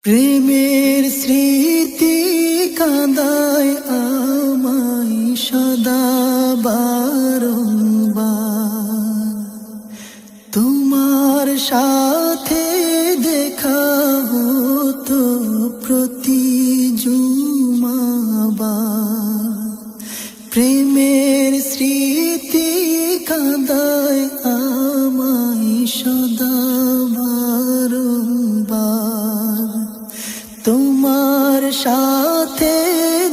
প্রেমের স্মৃতি কাঁদায় আমায় সদা বারংবার। তোমার সাথে দেখা হতো প্রতি জুমাবার। প্রেমের স্মৃতি কাঁদায় আমায় সদা বারংবার। তোমার সাথে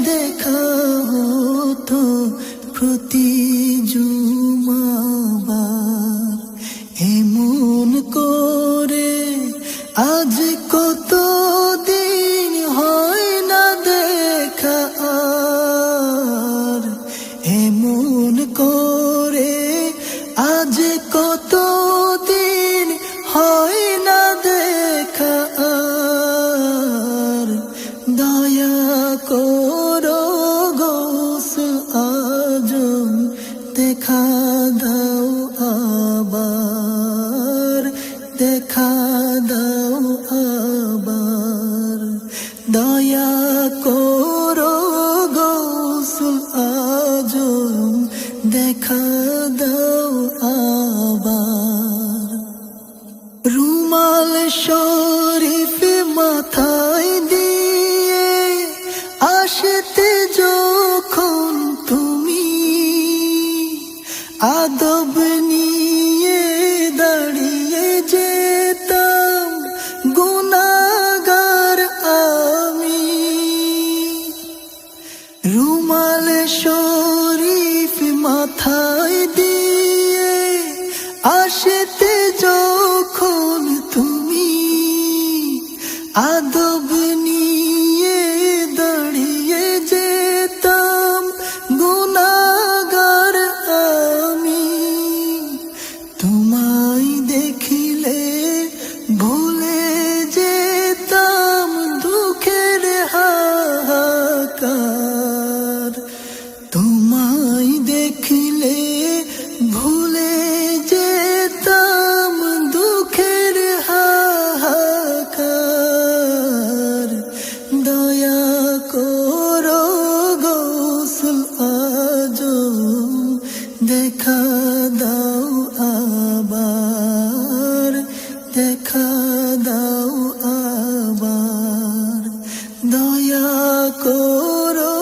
দেখা হতো প্রতি জুমাবার। এমন করে আজ কত দিন হয় না দেখা আর। এমন করে আজ কত দিন হয় না দেখা আর। দয়া করো গোসল আজম দেখা দাও আবার। দেখা দাও আবার। দয়া করো গোসল আজম দেখা দাও আবার। রুমাল শরীফ মাথায় দিয়ে আসতে যখন তুমি, আদব নিয়ে দাঁড়িয়ে যেতাম গুনাহগার আমি। রুমাল শরীফ মাথায় দিয়ে আসতে যখন তুমি, আদব নিয়ে দাঁড়িয়ে যেতাম গুনাহগার আমি। তোমায় দেখিলে ভুলে যেতাম দুঃখের হাহাকার। তোমায় দেখিলে ভুলে যেতাম দুঃখের হাহাকার। দয়া করো গোসল আজম দেখা দাও আবার। দেখা দাও আবার। দয়া করো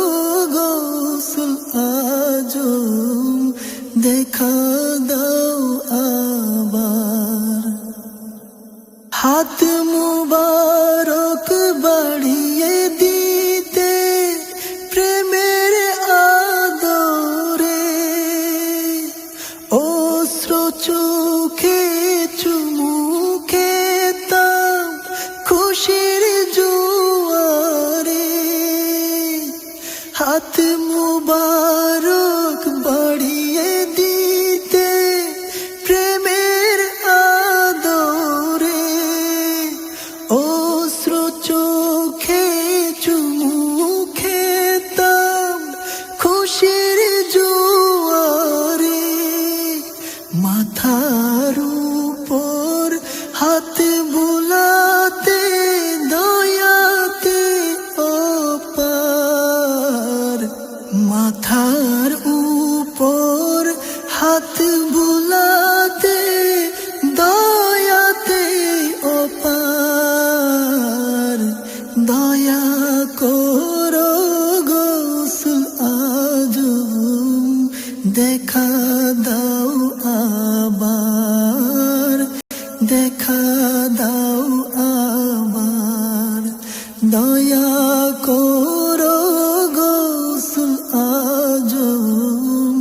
গোসল আজম দেখা দাও আবার। হাত মুবারক বাড়িয়ে দিতে প্রেমের আদরে, অশ্রু চোখে চুমু খেতাম খুশির জোয়ারে। হাত মুবারক বাড়িয়ে দিতে প্রেমের আদরে, অশ্রু চোখে চুমু খেতাম খুশির জোয়ারে। মাথার উপর হাত বুলাতে দয়াতে অপার। মাথার উপর হাত বুলাতে দয়াতে অপার। দয়া করো গোসল আজম দেখা দাও আবার। দেখা দাও আবার। দয়া করো গোসল আজম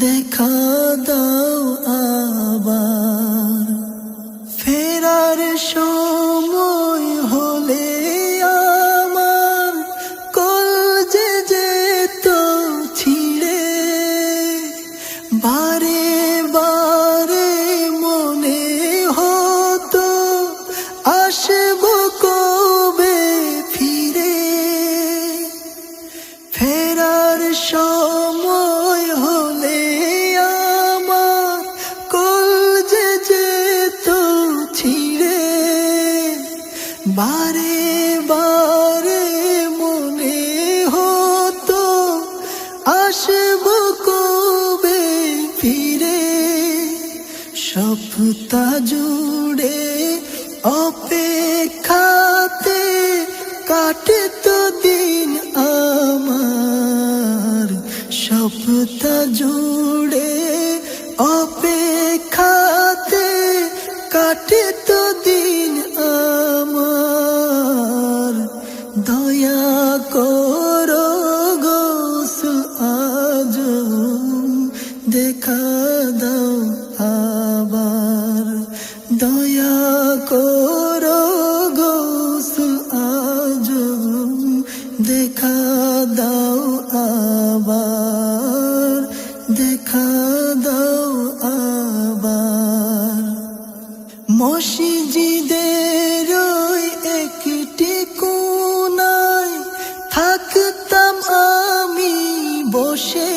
দেখা দাও আবার। ফেরার সময় হলে আমার কলজে যেত ছিঁড়ে। বারে বারে মনে হতো আসবো কবে ফিরে। ফেরার সময় হলে আমার কলজে যেত ছিঁড়ে। বারে বারে মনে হতো আসবো কবে ফিরে, সপ্তাহ জুড়ে অপেক্ষাতে কাটে তো দিন আমার, সপ্তাহ জুড়ে অপেক্ষাতে কাটে তো দিন আমার। দয়া করো গোসল আজ দেখা দাও আবার, দয়া করো গোসল আজ দেখা দাও আবার, দেখা দাও আবার। মসজিদের ওই একটি কোণায় থাকতাম আমি বসে,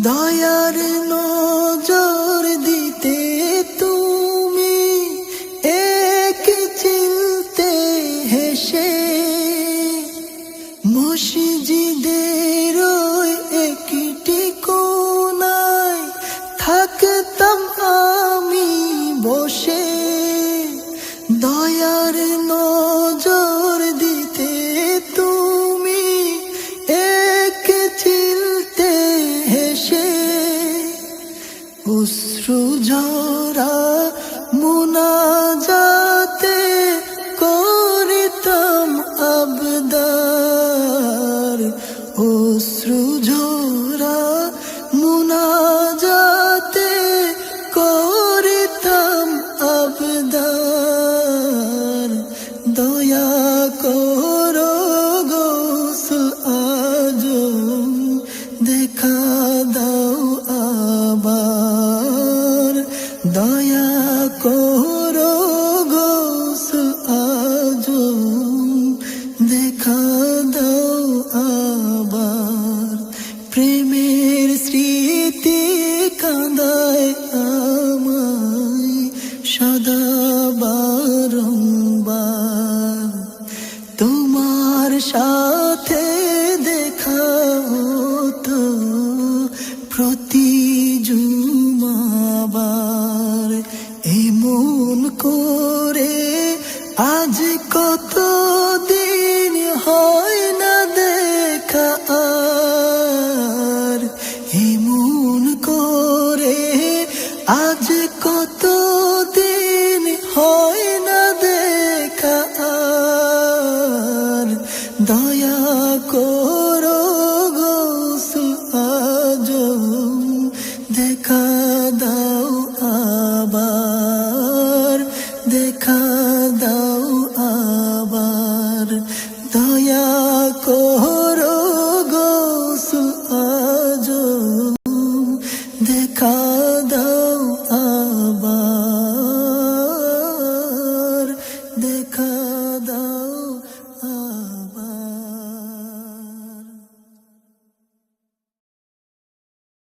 দয়ার নজর দিতে তুমি এক চিলতে হেসে। মসজিদের ওই একটি কোণায় থাকতাম আমি বসে, দয়ার নজর দিতে তুমি এক চিলতে হেসে। অশ্রু ঝরা মুনাজাতে করিতাম আবদার, অশ্রু ঝরা মুনাজাতে করিতাম আবদার। দয়া করো গোসল আজ দেখা দাও আবার, দয়া করো গোসল আজ দেখা দাও আবার। প্রেমের স্মৃতি কাঁদায় আমায় সদা বারংবার, তোমার সাথে দেখা হতো প্রতি জুমাবার। এমন করে আজ কত দিন হয় না দেখা আর, এমন করে আজ কত দিন হয় না দেখা আর। দয়া করো গোসল আজ দেখা দাও